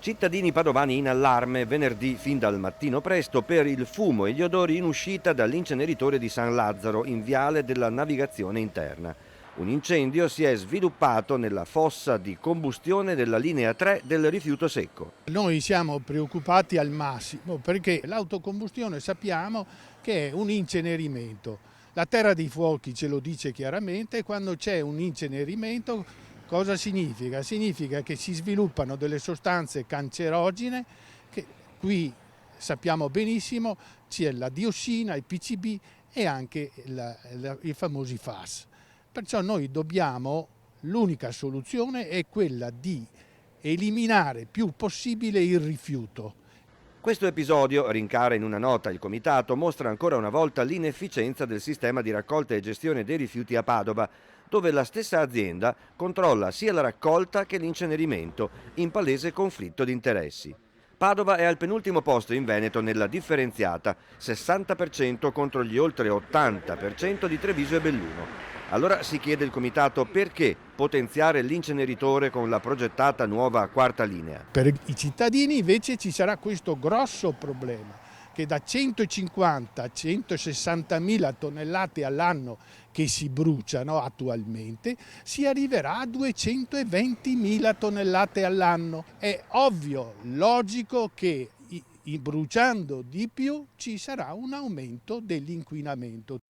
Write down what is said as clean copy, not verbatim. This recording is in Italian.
Cittadini padovani in allarme venerdì fin dal mattino presto per il fumo e gli odori in uscita dall'inceneritore di San Lazzaro in viale della navigazione interna. Un incendio si è sviluppato nella fossa di combustione della linea 3 del rifiuto secco. Noi siamo preoccupati al massimo perché l'autocombustione sappiamo che è un incenerimento. La terra dei fuochi ce lo dice chiaramente, quando c'è un incenerimento cosa significa? Significa che si sviluppano delle sostanze cancerogene che qui sappiamo benissimo c'è la diossina, il PCB e anche i famosi FAS. Perciò noi dobbiamo, l'unica soluzione è quella di eliminare più possibile il rifiuto. Questo episodio, rincara in una nota il comitato, mostra ancora una volta l'inefficienza del sistema di raccolta e gestione dei rifiuti a Padova, dove la stessa azienda controlla sia la raccolta che l'incenerimento, in palese conflitto di interessi. Padova è al penultimo posto in Veneto nella differenziata, 60% contro gli oltre 80% di Treviso e Belluno. Allora si chiede il comitato perché potenziare l'inceneritore con la progettata nuova quarta linea. Per i cittadini invece ci sarà questo grosso problema che da 150 a 160 mila tonnellate all'anno che si bruciano attualmente si arriverà a 220 mila tonnellate all'anno. È ovvio, logico che bruciando di più ci sarà un aumento dell'inquinamento.